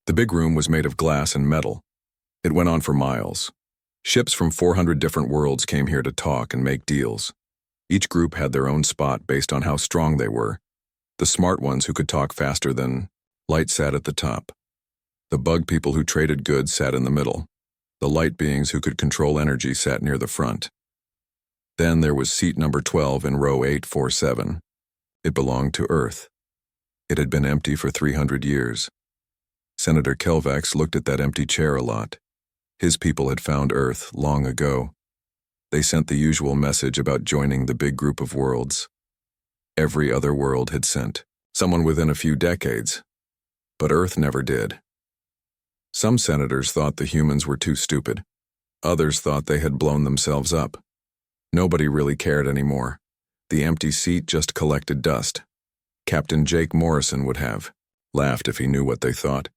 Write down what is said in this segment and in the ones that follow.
The big room was made of glass and metal. It went on for miles. Ships from 400 different worlds came here to talk and make deals. Each group had their own spot based on how strong they were. The smart ones who could talk faster than light sat at the top. The bug people who traded goods sat in the middle. The light beings who could control energy sat near the front. Then there was seat number 12 in row 847. It belonged to Earth. It had been empty for 300 years. Senator Kelvax looked at that empty chair a lot. His people had found Earth long ago. They sent the usual message about joining the big group of worlds. Every other world had sent someone within a few decades, but Earth never did. Some senators thought the humans were too stupid. Others thought they had blown themselves up. Nobody really cared anymore. The empty seat just collected dust. Captain Jake Morrison would have laughed if he knew what they thought.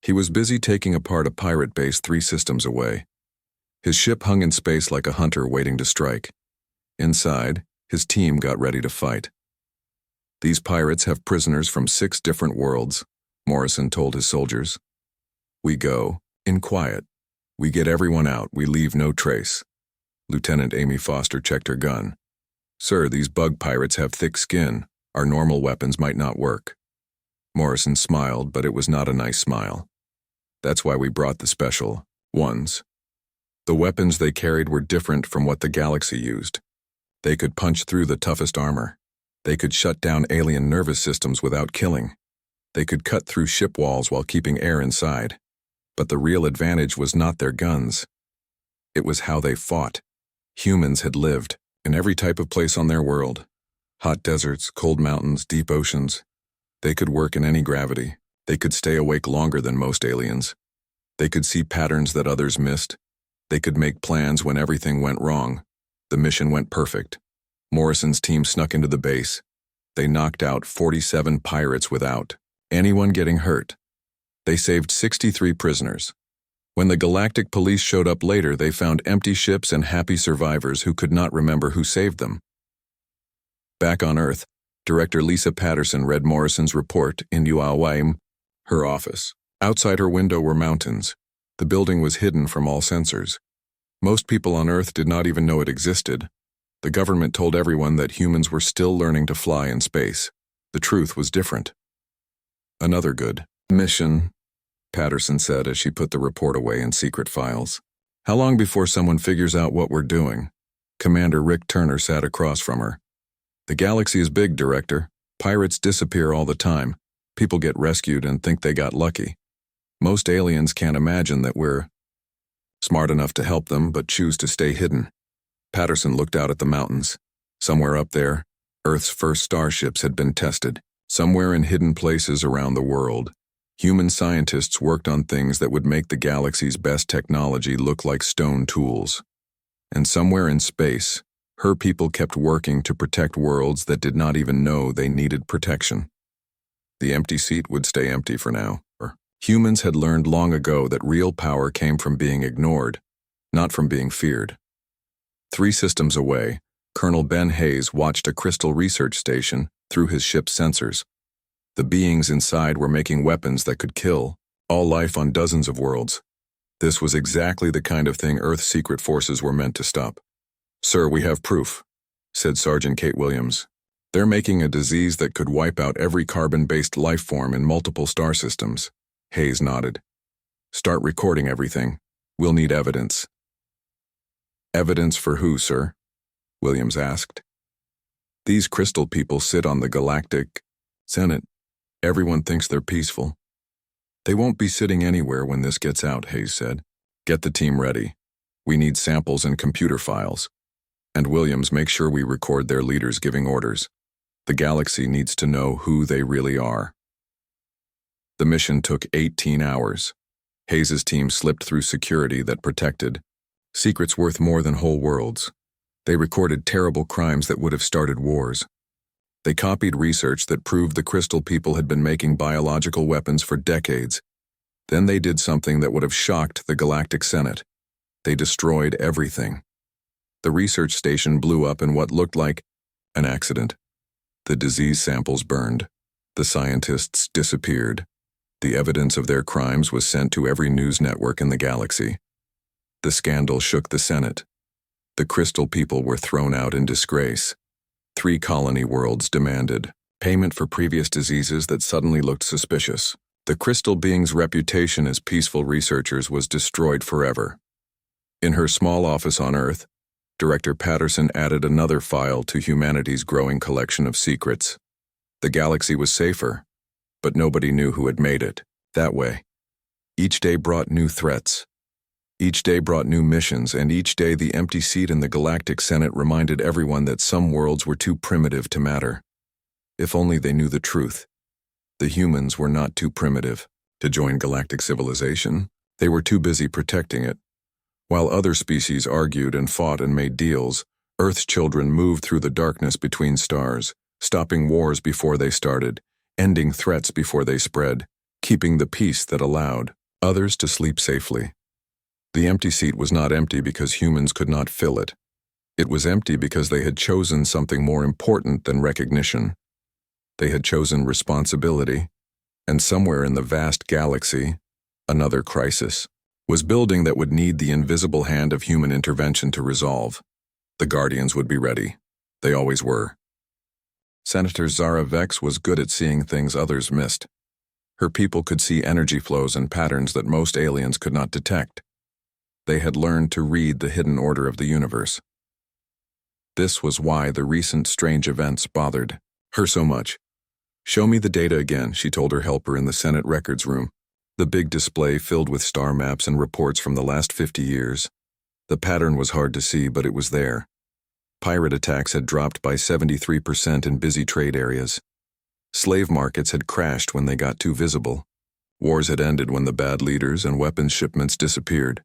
He was busy taking apart a pirate base 3 systems away. His ship hung in space like a hunter waiting to strike. Inside, his team got ready to fight. These pirates have prisoners from 6 different worlds, Morrison told his soldiers. We go, in quiet. We get everyone out, we leave no trace. Lieutenant Amy Foster checked her gun. Sir, these bug pirates have thick skin. Our normal weapons might not work. Morrison smiled, but it was not a nice smile. That's why we brought the special ones. The weapons they carried were different from what the galaxy used. They could punch through the toughest armor. They could shut down alien nervous systems without killing. They could cut through ship walls while keeping air inside. But the real advantage was not their guns. It was how they fought. Humans had lived in every type of place on their world. Hot deserts, cold mountains, deep oceans. They could work in any gravity. They could stay awake longer than most aliens. They could see patterns that others missed. They could make plans when everything went wrong. The mission went perfect. Morrison's team snuck into the base. They knocked out 47 pirates without anyone getting hurt. They saved 63 prisoners. When the Galactic Police showed up later, they found empty ships and happy survivors who could not remember who saved them. Back on Earth, Director Lisa Patterson read Morrison's report in Uawaim, her office. Outside her window were mountains. The building was hidden from all sensors. Most people on Earth did not even know it existed. The government told everyone that humans were still learning to fly in space. The truth was different. Another good mission, Patterson said as she put the report away in secret files. How long before someone figures out what we're doing? Commander Rick Turner sat across from her. The galaxy is big, Director. Pirates disappear all the time. People get rescued and think they got lucky. Most aliens can't imagine that we're smart enough to help them but choose to stay hidden. Patterson looked out at the mountains. Somewhere up there, Earth's first starships had been tested. Somewhere in hidden places around the world, human scientists worked on things that would make the galaxy's best technology look like stone tools. And somewhere in space, her people kept working to protect worlds that did not even know they needed protection. The empty seat would stay empty for now. Humans had learned long ago that real power came from being ignored, not from being feared. 3 systems away, Colonel Ben Hayes watched a crystal research station through his ship's sensors. The beings inside were making weapons that could kill all life on dozens of worlds. This was exactly the kind of thing Earth's secret forces were meant to stop. Sir, we have proof, said Sergeant Kate Williams. They're making a disease that could wipe out every carbon-based life form in multiple star systems. Hayes nodded. Start recording everything. We'll need evidence. Evidence for who, sir? Williams asked. These crystal people sit on the Galactic Senate. Everyone thinks they're peaceful. They won't be sitting anywhere when this gets out, Hayes said. Get the team ready. We need samples and computer files. And Williams, make sure we record their leaders giving orders. The galaxy needs to know who they really are. The mission took 18 hours. Hayes's team slipped through security that protected secrets worth more than whole worlds. They recorded terrible crimes that would have started wars. They copied research that proved the crystal people had been making biological weapons for decades. Then they did something that would have shocked the Galactic Senate. They destroyed everything. The research station blew up in what looked like an accident. The disease samples burned. The scientists disappeared. The evidence of their crimes was sent to every news network in the galaxy. The scandal shook the Senate. The Crystal people were thrown out in disgrace. 3 colony worlds demanded payment for previous diseases that suddenly looked suspicious. The Crystal beings' reputation as peaceful researchers was destroyed forever. In her small office on Earth, Director Patterson added another file to humanity's growing collection of secrets. The galaxy was safer, but nobody knew who had made it that way. Each day brought new threats. Each day brought new missions, and each day the empty seat in the Galactic Senate reminded everyone that some worlds were too primitive to matter. If only they knew the truth. The humans were not too primitive to join galactic civilization. They were too busy protecting it. While other species argued and fought and made deals, Earth's children moved through the darkness between stars, stopping wars before they started, ending threats before they spread, keeping the peace that allowed others to sleep safely. The empty seat was not empty because humans could not fill it. It was empty because they had chosen something more important than recognition. They had chosen responsibility, and somewhere in the vast galaxy, another crisis was building that would need the invisible hand of human intervention to resolve. The Guardians would be ready. They always were. Senator Zara Vex was good at seeing things others missed. Her people could see energy flows and patterns that most aliens could not detect. They had learned to read the hidden order of the universe. This was why the recent strange events bothered her so much. "Show me the data again," she told her helper in the Senate records room. The big display filled with star maps and reports from the last 50 years. The pattern was hard to see, but it was there. Pirate attacks had dropped by 73% in busy trade areas. Slave markets had crashed when they got too visible. Wars had ended when the bad leaders and weapons shipments disappeared.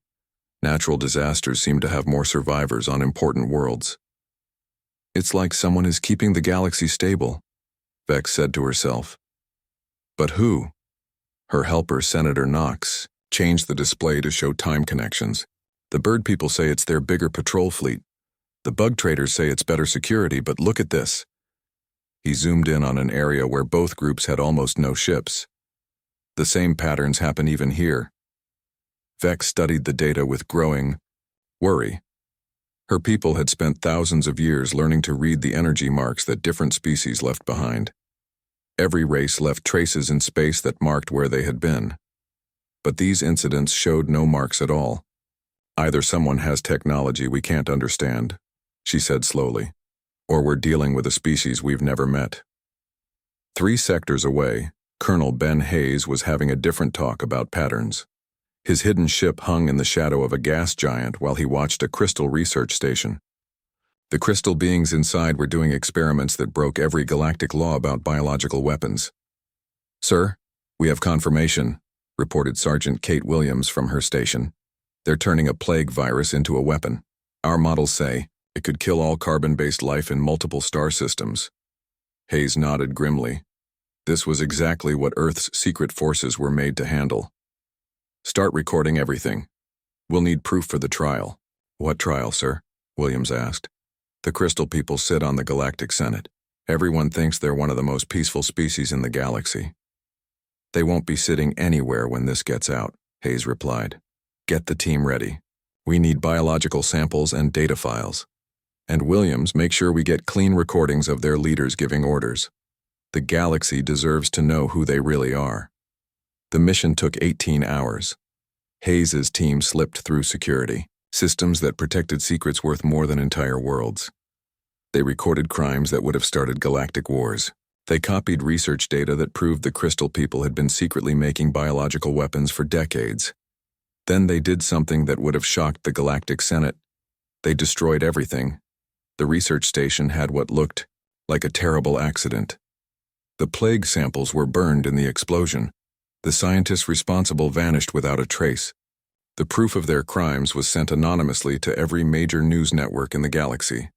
Natural disasters seemed to have more survivors on important worlds. "It's like someone is keeping the galaxy stable," Vex said to herself. But who? Her helper, Senator Knox, changed the display to show time connections. "The bird people say it's their bigger patrol fleet. The bug traders say it's better security, but look at this." He zoomed in on an area where both groups had almost no ships. The same patterns happen even here. Vex studied the data with growing worry. Her people had spent thousands of years learning to read the energy marks that different species left behind. Every race left traces in space that marked where they had been. But these incidents showed no marks at all. "Either someone has technology we can't understand," she said slowly, "or we're dealing with a species we've never met." 3 sectors away, Colonel Ben Hayes was having a different talk about patterns. His hidden ship hung in the shadow of a gas giant while he watched a crystal research station. The crystal beings inside were doing experiments that broke every galactic law about biological weapons. "Sir, we have confirmation," reported Sergeant Kate Williams from her station. "They're turning a plague virus into a weapon. Our models say it could kill all carbon-based life in multiple star systems." Hayes nodded grimly. This was exactly what Earth's secret forces were made to handle. "Start recording everything. We'll need proof for the trial." "What trial, sir?" Williams asked. "The Crystal people sit on the Galactic Senate. Everyone thinks they're one of the most peaceful species in the galaxy." "They won't be sitting anywhere when this gets out," Hayes replied. "Get the team ready. We need biological samples and data files. And Williams, make sure we get clean recordings of their leaders giving orders. The galaxy deserves to know who they really are." The mission took 18 hours. Hayes's team slipped through security, systems that protected secrets worth more than entire worlds. They recorded crimes that would have started galactic wars. They copied research data that proved the Crystal people had been secretly making biological weapons for decades. Then they did something that would have shocked the Galactic Senate. They destroyed everything. The research station had what looked like a terrible accident. The plague samples were burned in the explosion. The scientists responsible vanished without a trace. The proof of their crimes was sent anonymously to every major news network in the galaxy.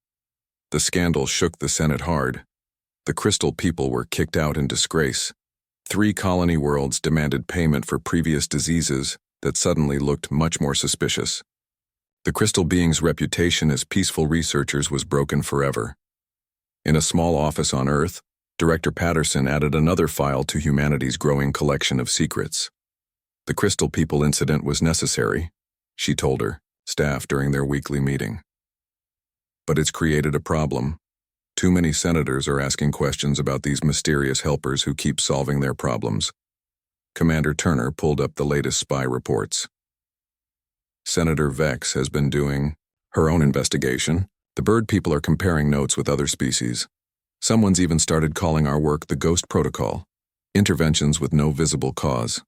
The scandal shook the Senate hard. The Crystal people were kicked out in disgrace. 3 colony worlds demanded payment for previous diseases that suddenly looked much more suspicious. The Crystal beings' reputation as peaceful researchers was broken forever. In a small office on Earth, Director Patterson added another file to humanity's growing collection of secrets. The Crystal People incident was necessary, she told her staff during their weekly meeting. But it's created a problem. Too many senators are asking questions about these mysterious helpers who keep solving their problems. Commander Turner pulled up the latest spy reports. Senator Vex has been doing her own investigation. The bird people are comparing notes with other species. Someone's even started calling our work the Ghost Protocol, interventions with no visible cause.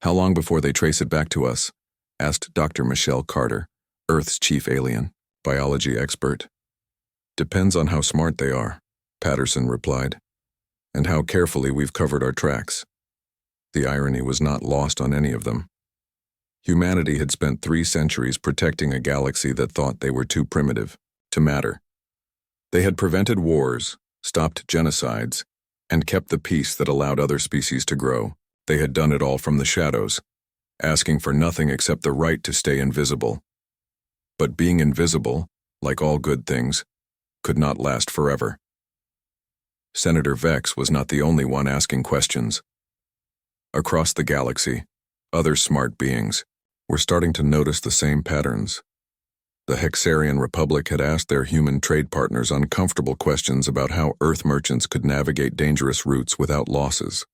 How long before they trace it back to us? Asked Dr. Michelle Carter, Earth's chief alien biology expert. Depends on how smart they are, Patterson replied, and how carefully we've covered our tracks. The irony was not lost on any of them. Humanity had spent 3 centuries protecting a galaxy that thought they were too primitive to matter. They had prevented wars, stopped genocides, and kept the peace that allowed other species to grow. They had done it all from the shadows, asking for nothing except the right to stay invisible. But being invisible, like all good things, could not last forever. Senator Vex was not the only one asking questions. Across the galaxy, other smart beings were starting to notice the same patterns. The Hexarian Republic had asked their human trade partners uncomfortable questions about how Earth merchants could navigate dangerous routes without losses.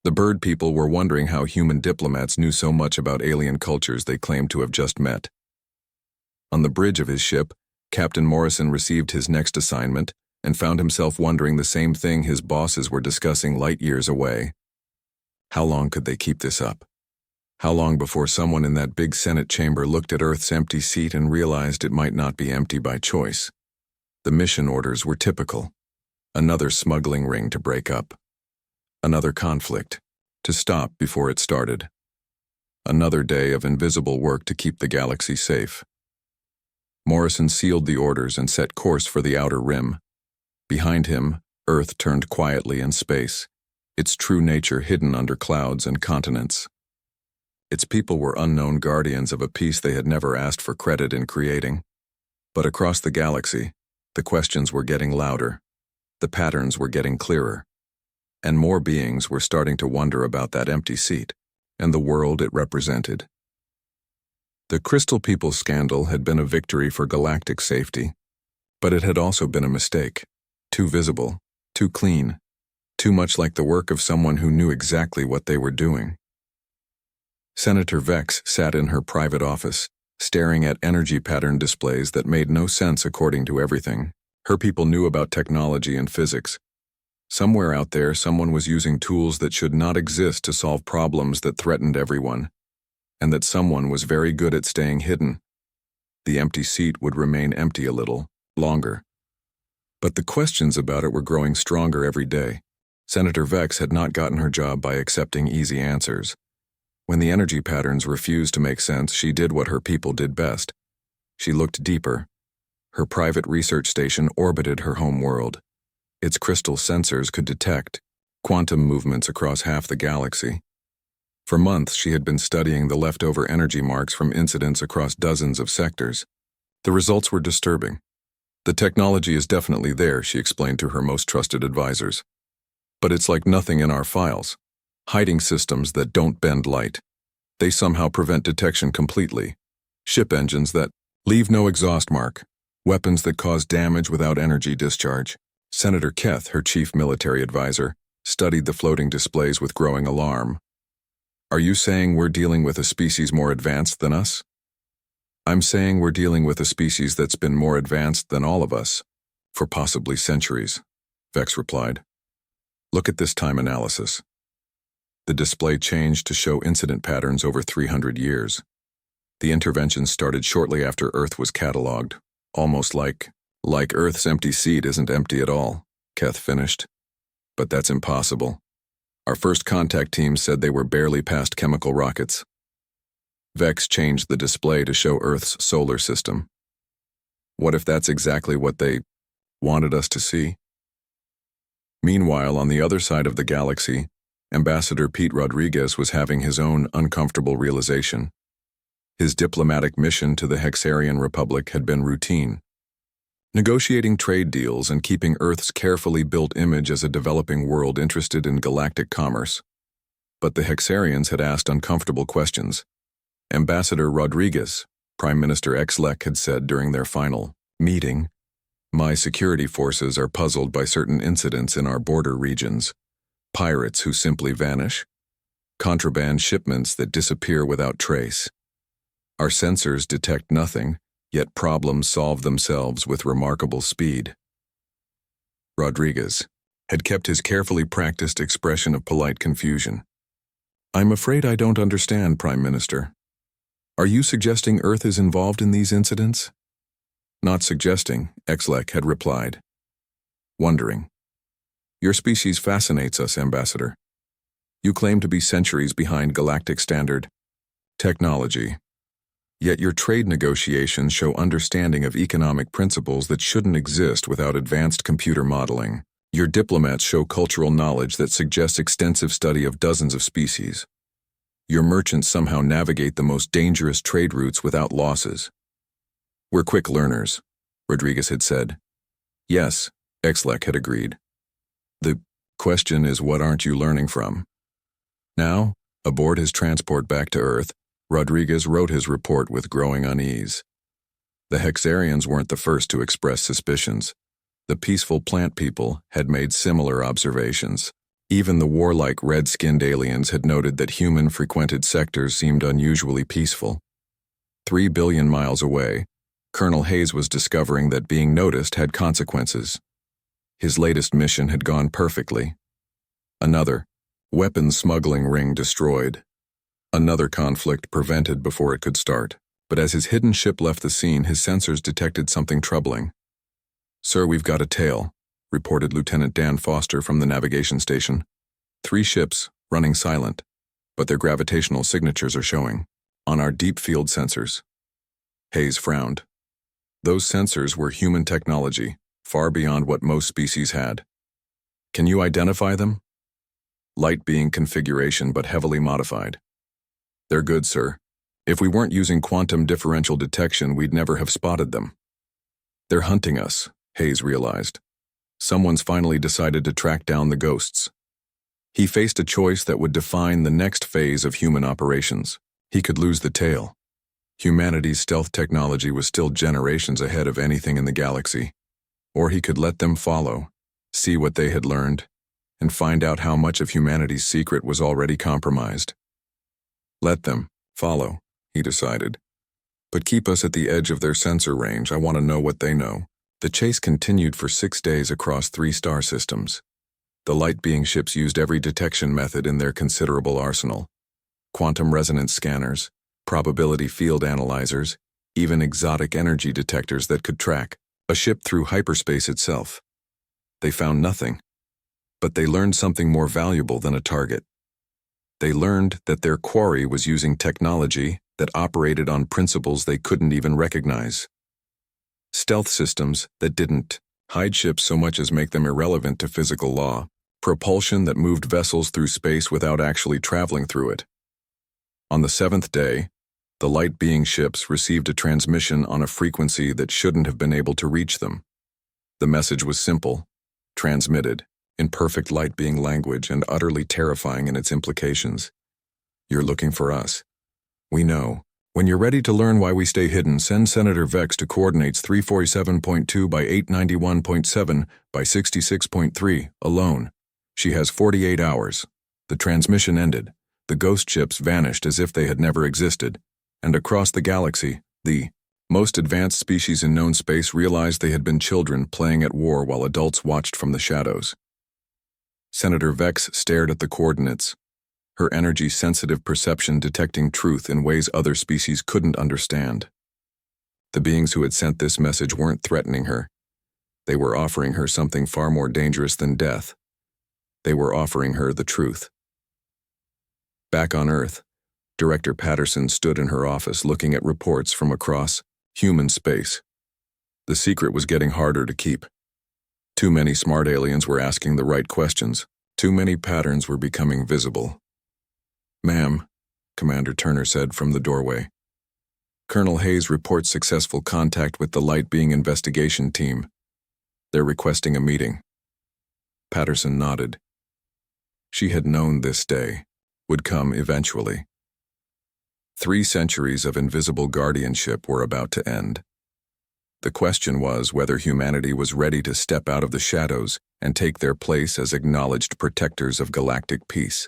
The bird people were wondering how human diplomats knew so much about alien cultures they claimed to have just met. On the bridge of his ship, Captain Morrison received his next assignment and found himself wondering the same thing his bosses were discussing light years away. How long could they keep this up? How long before someone in that big Senate chamber looked at Earth's empty seat and realized it might not be empty by choice? The mission orders were typical. Another smuggling ring to break up. Another conflict to stop before it started. Another day of invisible work to keep the galaxy safe. Morrison sealed the orders and set course for the outer rim. Behind him, Earth turned quietly in space, its true nature hidden under clouds and continents. Its people were unknown guardians of a peace they had never asked for credit in creating. But across the galaxy, the questions were getting louder, the patterns were getting clearer, and more beings were starting to wonder about that empty seat and the world it represented. The Crystal People scandal had been a victory for galactic safety, but it had also been a mistake. Too visible, too clean, too much like the work of someone who knew exactly what they were doing. Senator Vex sat in her private office, staring at energy pattern displays that made no sense according to everything. Her people knew about technology and physics. Somewhere out there, someone was using tools that should not exist to solve problems that threatened everyone, and that someone was very good at staying hidden. The empty seat would remain empty a little longer. But the questions about it were growing stronger every day. Senator Vex had not gotten her job by accepting easy answers. When the energy patterns refused to make sense, she did what her people did best. She looked deeper. Her private research station orbited her home world. Its crystal sensors could detect quantum movements across half the galaxy. For months, she had been studying the leftover energy marks from incidents across dozens of sectors. The results were disturbing. The technology is definitely there, she explained to her most trusted advisors. But it's like nothing in our files. Hiding systems that don't bend light. They somehow prevent detection completely. Ship engines that leave no exhaust mark. Weapons that cause damage without energy discharge. Senator Keth, her chief military advisor, studied the floating displays with growing alarm. Are you saying we're dealing with a species more advanced than us? I'm saying we're dealing with a species that's been more advanced than all of us, for possibly centuries, Vex replied. Look at this time analysis. The display changed to show incident patterns over 300 years. The interventions started shortly after Earth was catalogued, almost like Earth's empty seat isn't empty at all, Keth finished. But that's impossible. Our first contact team said they were barely past chemical rockets. Vex changed the display to show Earth's solar system. What if that's exactly what they wanted us to see? Meanwhile, on the other side of the galaxy, Ambassador Pete Rodriguez was having his own uncomfortable realization. His diplomatic mission to the Hexarian Republic had been routine. negotiating trade deals and keeping Earth's carefully built image as a developing world interested in galactic commerce. But the Hexarians had asked uncomfortable questions. Ambassador Rodriguez, Prime Minister Exlek, had said during their final meeting, "My security forces are puzzled by certain incidents in our border regions. Pirates who simply vanish, contraband shipments that disappear without trace. Our sensors detect nothing, yet problems solve themselves with remarkable speed." Rodriguez had kept his carefully practiced expression of polite confusion. "I'm afraid I don't understand, Prime Minister. Are you suggesting Earth is involved in these incidents?" "Not suggesting," Exlek had replied. "Wondering. Your species fascinates us, Ambassador. You claim to be centuries behind galactic standard technology. Yet your trade negotiations show understanding of economic principles that shouldn't exist without advanced computer modeling. Your diplomats show cultural knowledge that suggests extensive study of dozens of species. Your merchants somehow navigate the most dangerous trade routes without losses. We're quick learners," Rodriguez had said. "Yes," Exlek had agreed. "The question is, what aren't you learning from?" Now, aboard his transport back to Earth, Rodriguez wrote his report with growing unease. The Hexarians weren't the first to express suspicions. The peaceful plant people had made similar observations. Even the warlike red-skinned aliens had noted that human-frequented sectors seemed unusually peaceful. 3 billion miles away, Colonel Hayes was discovering that being noticed had consequences. His latest mission had gone perfectly. Another weapons smuggling ring destroyed. Another conflict prevented before it could start. But as his hidden ship left the scene, his sensors detected something troubling. "Sir, we've got a tail," reported Lieutenant Dan Foster from the navigation station. 3 ships, running silent, but their gravitational signatures are showing on our deep field sensors. Hayes frowned. Those sensors were human technology, far beyond what most species had. "Can you identify them?" "Light being configuration, but heavily modified." "They're good, sir. If we weren't using quantum differential detection, we'd never have spotted them." "They're hunting us," Hayes realized. Someone's finally decided to track down the ghosts. He faced a choice that would define the next phase of human operations. He could lose the tail. Humanity's stealth technology was still generations ahead of anything in the galaxy. Or he could let them follow, see what they had learned, and find out how much of humanity's secret was already compromised. "Let them follow," he decided. "But keep us at the edge of their sensor range. I want to know what they know." The chase continued for 6 days across 3 star systems. The light-being ships used every detection method in their considerable arsenal. Quantum resonance scanners, probability field analyzers, even exotic energy detectors that could track a ship through hyperspace itself. They found nothing. But they learned something more valuable than a target. They learned that their quarry was using technology that operated on principles they couldn't even recognize. Stealth systems that didn't hide ships so much as make them irrelevant to physical law. Propulsion that moved vessels through space without actually traveling through it. On the 7th day, the light-being ships received a transmission on a frequency that shouldn't have been able to reach them. The message was simple, transmitted, in perfect light-being language and utterly terrifying in its implications. "You're looking for us. We know. When you're ready to learn why we stay hidden, send Senator Vex to coordinates 347.2 by 891.7 by 66.3 alone. She has 48 hours. The transmission ended. The ghost ships vanished as if they had never existed. And across the galaxy, the most advanced species in known space realized they had been children playing at war while adults watched from the shadows." Senator Vex stared at the coordinates, her energy-sensitive perception detecting truth in ways other species couldn't understand. The beings who had sent this message weren't threatening her. They were offering her something far more dangerous than death. They were offering her the truth. Back on Earth, Director Patterson stood in her office looking at reports from across human space. The secret was getting harder to keep. Too many smart aliens were asking the right questions. Too many patterns were becoming visible. "Ma'am," Commander Turner said from the doorway. Colonel Hayes reports successful contact with the light being investigation team. They're requesting a meeting. Patterson nodded. She had known this day would come eventually. 3 centuries of invisible guardianship were about to end. The question was whether humanity was ready to step out of the shadows and take their place as acknowledged protectors of galactic peace.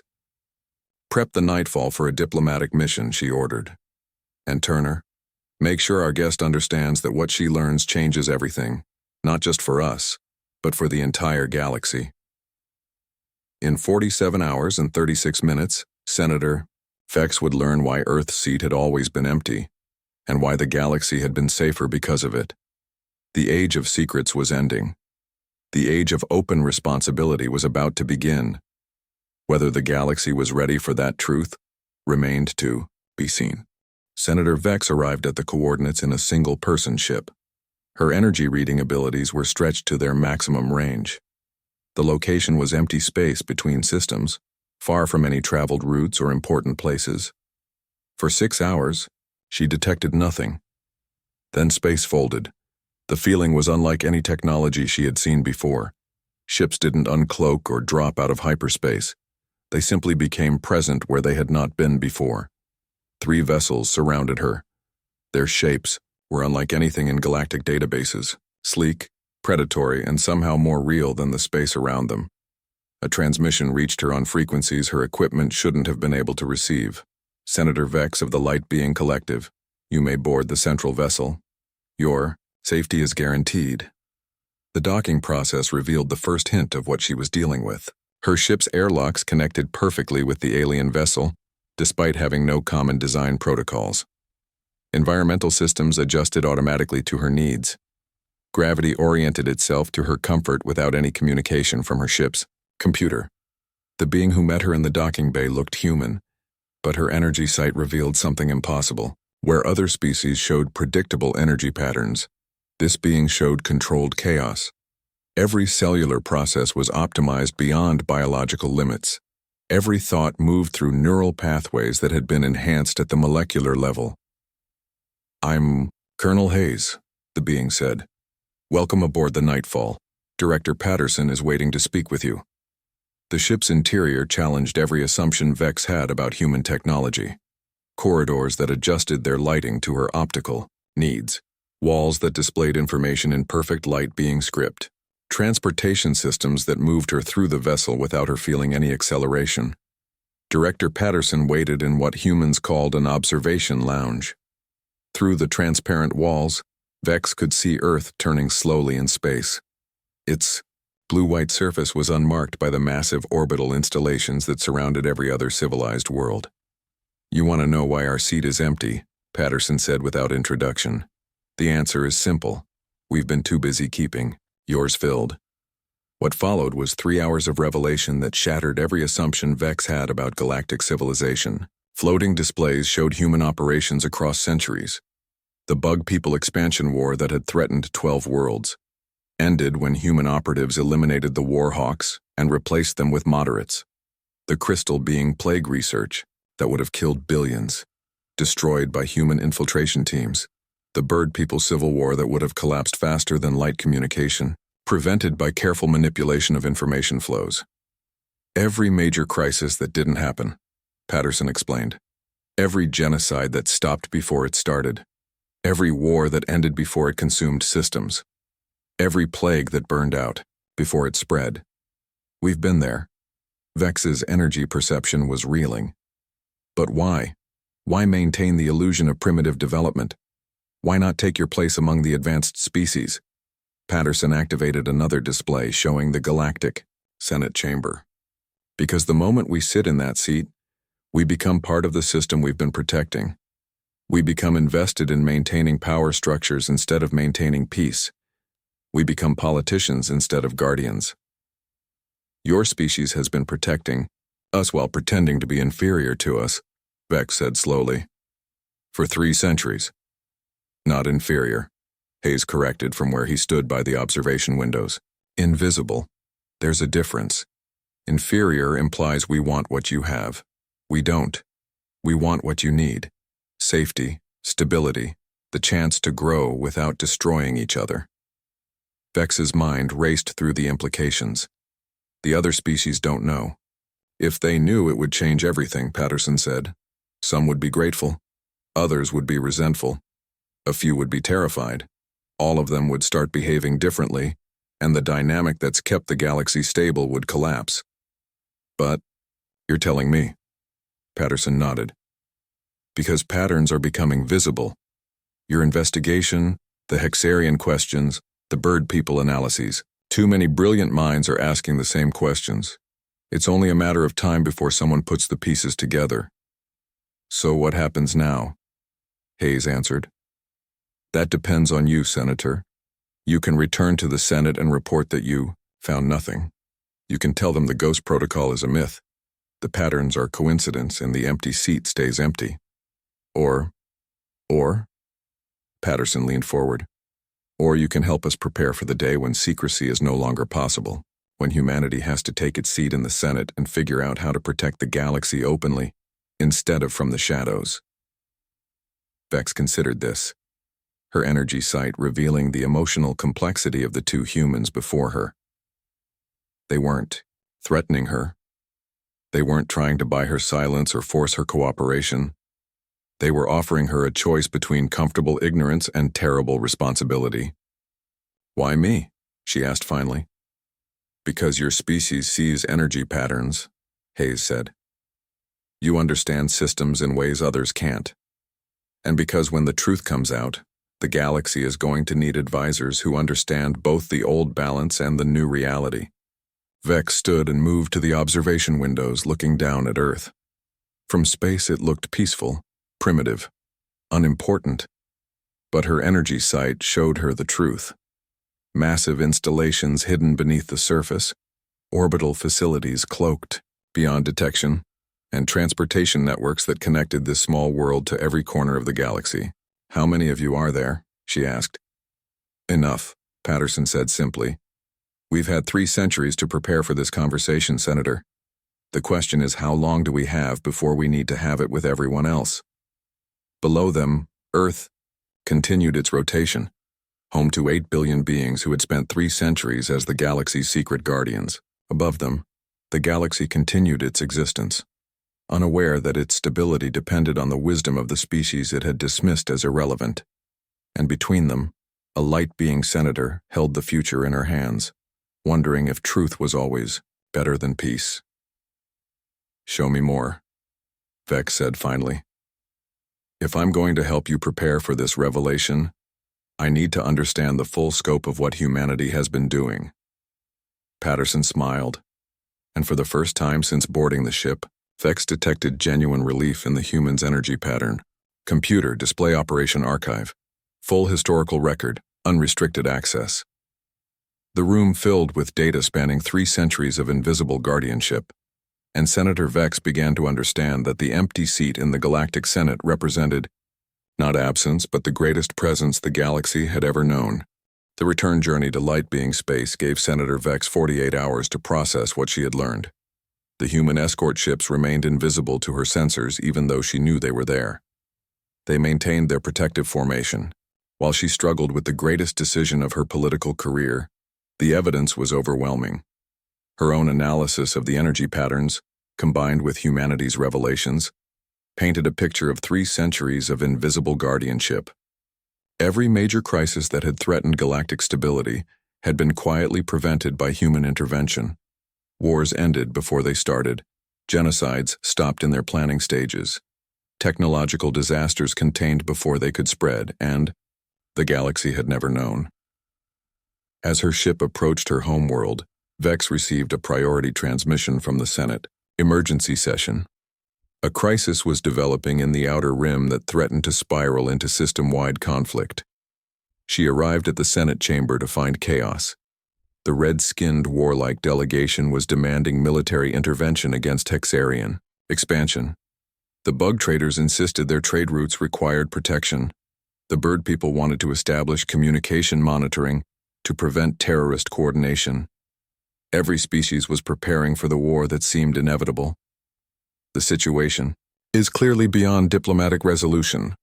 Prep the Nightfall for a diplomatic mission, she ordered. And Turner, make sure our guest understands that what she learns changes everything, not just for us, but for the entire galaxy. In 47 hours and 36 minutes, Senator Vex would learn why Earth's seat had always been empty, and why the galaxy had been safer because of it. The age of secrets was ending. The age of open responsibility was about to begin. Whether the galaxy was ready for that truth remained to be seen. Senator Vex arrived at the coordinates in a single-person ship. Her energy reading abilities were stretched to their maximum range. The location was empty space between systems, far from any traveled routes or important places. For 6 hours, she detected nothing. Then space folded. The feeling was unlike any technology she had seen before. Ships didn't uncloak or drop out of hyperspace. They simply became present where they had not been before. 3 vessels surrounded her. Their shapes were unlike anything in galactic databases, sleek, predatory, and somehow more real than the space around them. A transmission reached her on frequencies her equipment shouldn't have been able to receive. Senator Vex of the Light Being Collective, you may board the central vessel. Your safety is guaranteed. The docking process revealed the first hint of what she was dealing with. Her ship's airlocks connected perfectly with the alien vessel, despite having no common design protocols. Environmental systems adjusted automatically to her needs. Gravity oriented itself to her comfort without any communication from her ship's computer. The being who met her in the docking bay looked human, but her energy sight revealed something impossible. Where other species showed predictable energy patterns, this being showed controlled chaos. Every cellular process was optimized beyond biological limits. Every thought moved through neural pathways that had been enhanced at the molecular level. I'm Colonel Hayes, the being said. Welcome aboard the Nightfall. Director Patterson is waiting to speak with you. The ship's interior challenged every assumption Vex had about human technology. Corridors that adjusted their lighting to her optical needs. Walls that displayed information in perfect light being script. Transportation systems that moved her through the vessel without her feeling any acceleration. Director Patterson waited in what humans called an observation lounge. Through the transparent walls, Vex could see Earth turning slowly in space. Its blue-white surface was unmarked by the massive orbital installations that surrounded every other civilized world. You want to know why our seat is empty, Patterson said without introduction. The answer is simple. We've been too busy keeping yours filled. What followed was 3 hours of revelation that shattered every assumption Vex had about galactic civilization. Floating displays showed human operations across centuries. The Bug People expansion war that had threatened 12 worlds ended when human operatives eliminated the Warhawks and replaced them with moderates. The Crystal Being plague research that would have killed billions, destroyed by human infiltration teams. The Bird People civil war that would have collapsed faster than light communication, prevented by careful manipulation of information flows. Every major crisis that didn't happen, Patterson explained. Every genocide that stopped before it started. Every war that ended before it consumed systems. Every plague that burned out before it spread. We've been there. Vex's energy perception was reeling. But why? Why maintain the illusion of primitive development? Why not take your place among the advanced species? Patterson activated another display showing the galactic Senate chamber. Because the moment we sit in that seat, we become part of the system we've been protecting. We become invested in maintaining power structures instead of maintaining peace. We become politicians instead of guardians. Your species has been protecting us while pretending to be inferior to us, Vex said slowly. For 3 centuries. Not inferior, Hayes corrected from where he stood by the observation windows. Invisible. There's a difference. Inferior implies we want what you have. We don't. We want what you need. Safety, stability, the chance to grow without destroying each other. Vex's mind raced through the implications. The other species don't know. If they knew, it would change everything, Patterson said. Some would be grateful. Others would be resentful. A few would be terrified. All of them would start behaving differently, and the dynamic that's kept the galaxy stable would collapse. But, you're telling me? Patterson nodded. Because patterns are becoming visible. Your investigation, the Hexarian questions, the bird people analyses. Too many brilliant minds are asking the same questions. It's only a matter of time before someone puts the pieces together. So what happens now? Hayes answered. That depends on you, Senator. You can return to the Senate and report that you found nothing. You can tell them the ghost protocol is a myth. The patterns are coincidence and the empty seat stays empty. Or, Patterson leaned forward. Or you can help us prepare for the day when secrecy is no longer possible, when humanity has to take its seat in the Senate and figure out how to protect the galaxy openly, instead of from the shadows. Vex considered this, her energy sight revealing the emotional complexity of the two humans before her. They weren't threatening her. They weren't trying to buy her silence or force her cooperation. They were offering her a choice between comfortable ignorance and terrible responsibility. Why me? She asked finally. Because your species sees energy patterns, Hayes said. You understand systems in ways others can't. And because when the truth comes out, the galaxy is going to need advisors who understand both the old balance and the new reality. Vex stood and moved to the observation windows, looking down at Earth. From space it looked peaceful, primitive, unimportant. But her energy sight showed her the truth. Massive installations hidden beneath the surface, orbital facilities cloaked beyond detection, and transportation networks that connected this small world to every corner of the galaxy. How many of you are there? She asked. Enough, Patterson said simply. We've had 3 centuries to prepare for this conversation, Senator. The question is, how long do we have before we need to have it with everyone else? Below them, Earth continued its rotation, home to 8 billion beings who had spent 3 centuries as the galaxy's secret guardians. Above them, the galaxy continued its existence, unaware that its stability depended on the wisdom of the species it had dismissed as irrelevant. And between them, a light-being senator held the future in her hands, wondering if truth was always better than peace. Show me more, Vex said finally. If I'm going to help you prepare for this revelation, I need to understand the full scope of what humanity has been doing. Patterson smiled, and for the first time since boarding the ship, Vex detected genuine relief in the human's energy pattern. Computer, display operation archive. Full historical record, unrestricted access. The room filled with data spanning 3 centuries of invisible guardianship, and Senator Vex began to understand that the empty seat in the Galactic Senate represented not absence, but the greatest presence the galaxy had ever known. The return journey to light-being space gave Senator Vex 48 hours to process what she had learned. The human escort ships remained invisible to her sensors even though she knew they were there. They maintained their protective formation. While she struggled with the greatest decision of her political career, the evidence was overwhelming. Her own analysis of the energy patterns, combined with humanity's revelations, painted a picture of 3 centuries of invisible guardianship. Every major crisis that had threatened galactic stability had been quietly prevented by human intervention. Wars ended before they started. Genocides stopped in their planning stages. Technological disasters contained before they could spread, and the galaxy had never known. As her ship approached her homeworld, Vex received a priority transmission from the Senate. Emergency session. A crisis was developing in the outer rim that threatened to spiral into system-wide conflict. She arrived at the Senate chamber to find chaos. The red-skinned, warlike delegation was demanding military intervention against Hexarian expansion. The bug traders insisted their trade routes required protection. The bird people wanted to establish communication monitoring to prevent terrorist coordination. Every species was preparing for the war that seemed inevitable. The situation is clearly beyond diplomatic resolution,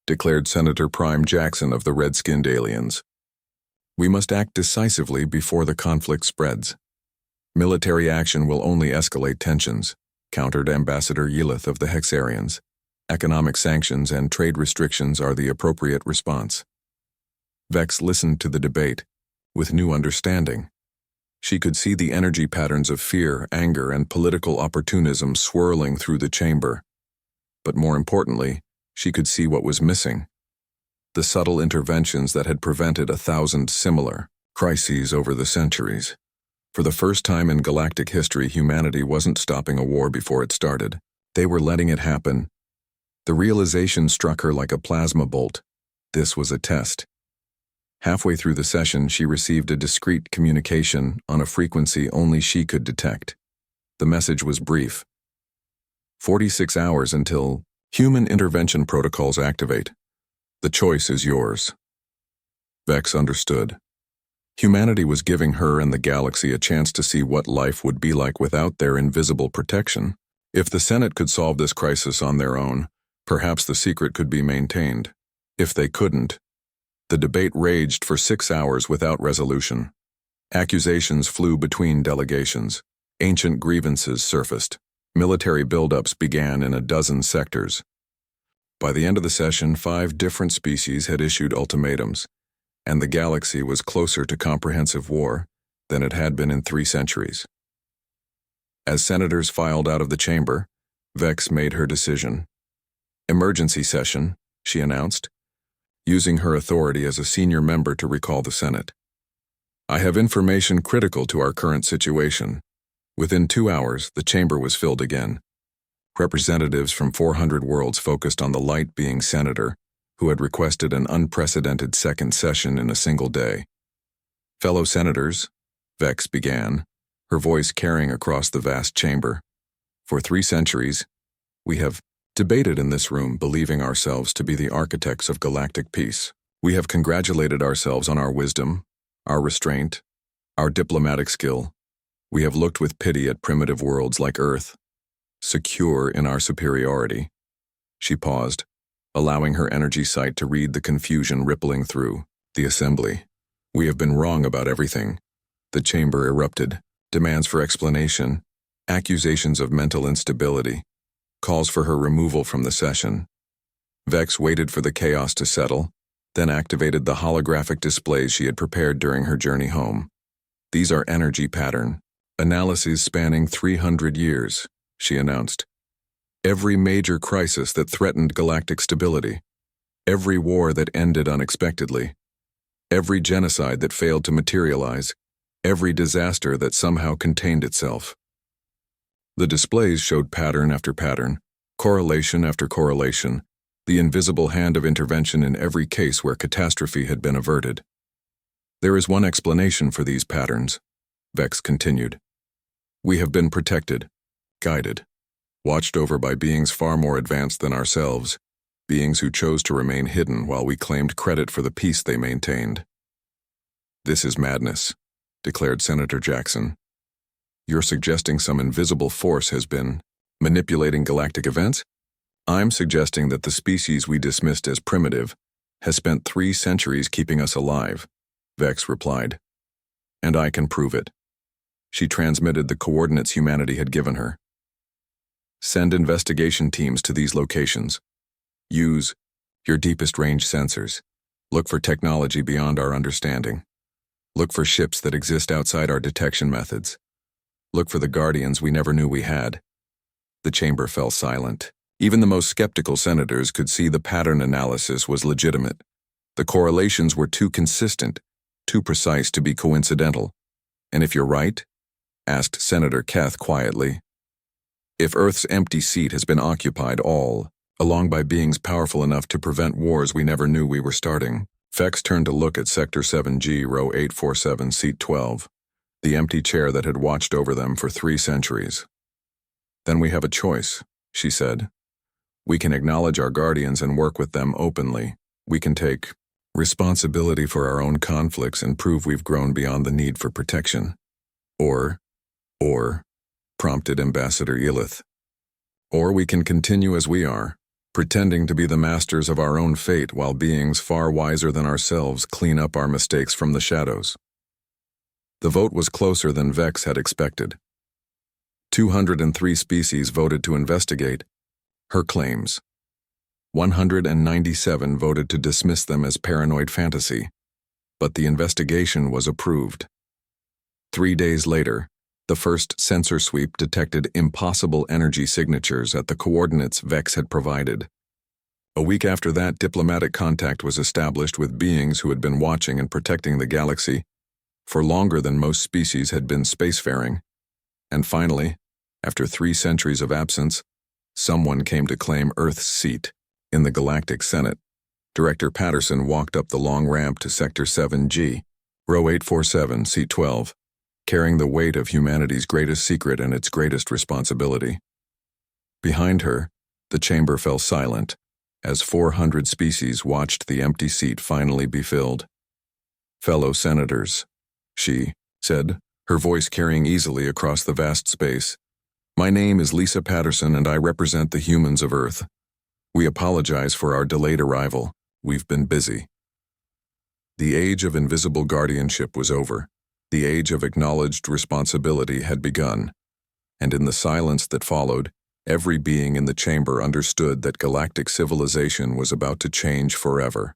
declared Senator Prime Jackson of the red-skinned aliens. We must act decisively before the conflict spreads. Military action will only escalate tensions, countered Ambassador Yelith of the Hexarians. Economic sanctions and trade restrictions are the appropriate response. Vex listened to the debate with new understanding. She could see the energy patterns of fear, anger, and political opportunism swirling through the chamber. But more importantly, she could see what was missing. The subtle interventions that had prevented 1,000 similar crises over the centuries. For the first time in galactic history, humanity wasn't stopping a war before it started. They were letting it happen. The realization struck her like a plasma bolt. This was a test. Halfway through the session, she received a discreet communication on a frequency only she could detect. The message was brief. 46 hours until human intervention protocols activate. The choice is yours. Vex understood. Humanity was giving her and the galaxy a chance to see what life would be like without their invisible protection. If the Senate could solve this crisis on their own, perhaps the secret could be maintained. If they couldn't, the debate raged for 6 hours without resolution. Accusations flew between delegations. Ancient grievances surfaced. Military buildups began in a dozen sectors. By the end of the session, 5 different species had issued ultimatums, and the galaxy was closer to comprehensive war than it had been in 3 centuries. As senators filed out of the chamber, Vex made her decision. Emergency session, she announced, using her authority as a senior member to recall the Senate. I have information critical to our current situation. Within 2 hours, the chamber was filled again. Representatives from 400 worlds focused on the light-being senator, who had requested an unprecedented second session in a single day. Fellow senators, Vex began, her voice carrying across the vast chamber. For 3 centuries, we have debated in this room, believing ourselves to be the architects of galactic peace. We have congratulated ourselves on our wisdom, our restraint, our diplomatic skill. We have looked with pity at primitive worlds like Earth, secure in our superiority. She paused, allowing her energy sight to read the confusion rippling through the assembly. We have been wrong about everything. The chamber erupted, demands for explanation, accusations of mental instability, calls for her removal from the session. Vex waited for the chaos to settle, then activated the holographic displays she had prepared during her journey home. These are energy pattern analyses spanning 300 years, she announced. Every major crisis that threatened galactic stability, every war that ended unexpectedly, every genocide that failed to materialize, every disaster that somehow contained itself. The displays showed pattern after pattern, correlation after correlation, the invisible hand of intervention in every case where catastrophe had been averted. There is one explanation for these patterns, Vex continued. We have been protected, guided, watched over by beings far more advanced than ourselves, beings who chose to remain hidden while we claimed credit for the peace they maintained. This is madness, declared Senator Jackson. You're suggesting some invisible force has been manipulating galactic events? I'm suggesting that the species we dismissed as primitive has spent 3 centuries keeping us alive, Vex replied. And I can prove it. She transmitted the coordinates humanity had given her. Send investigation teams to these locations. Use your deepest range sensors. Look for technology beyond our understanding. Look for ships that exist outside our detection methods. Look for the guardians we never knew we had. The chamber fell silent. Even the most skeptical senators could see the pattern analysis was legitimate. The correlations were too consistent, too precise to be coincidental. And if you're right, asked Senator Keth quietly, if Earth's empty seat has been occupied all along by beings powerful enough to prevent wars we never knew we were starting, Vex turned to look at Sector 7G, Row 847, Seat 12, the empty chair that had watched over them for 3 centuries. Then we have a choice, she said. We can acknowledge our guardians and work with them openly. We can take responsibility for our own conflicts and prove we've grown beyond the need for protection. Or, prompted Ambassador Yelith. Or we can continue as we are, pretending to be the masters of our own fate while beings far wiser than ourselves clean up our mistakes from the shadows. The vote was closer than Vex had expected. 203 species voted to investigate her claims. 197 voted to dismiss them as paranoid fantasy, but the investigation was approved. 3 days later, the first sensor sweep detected impossible energy signatures at the coordinates Vex had provided. A week after that, diplomatic contact was established with beings who had been watching and protecting the galaxy for longer than most species had been spacefaring. And finally, after 3 centuries of absence, someone came to claim Earth's seat in the Galactic Senate. Director Patterson walked up the long ramp to Sector 7G, Row 847, Seat 12, carrying the weight of humanity's greatest secret and its greatest responsibility. Behind her, the chamber fell silent as 400 species watched the empty seat finally be filled. "Fellow senators," she said, her voice carrying easily across the vast space. "My name is Lisa Patterson and I represent the humans of Earth. We apologize for our delayed arrival. We've been busy." The age of invisible guardianship was over. The age of acknowledged responsibility had begun. And in the silence that followed, every being in the chamber understood that galactic civilization was about to change forever.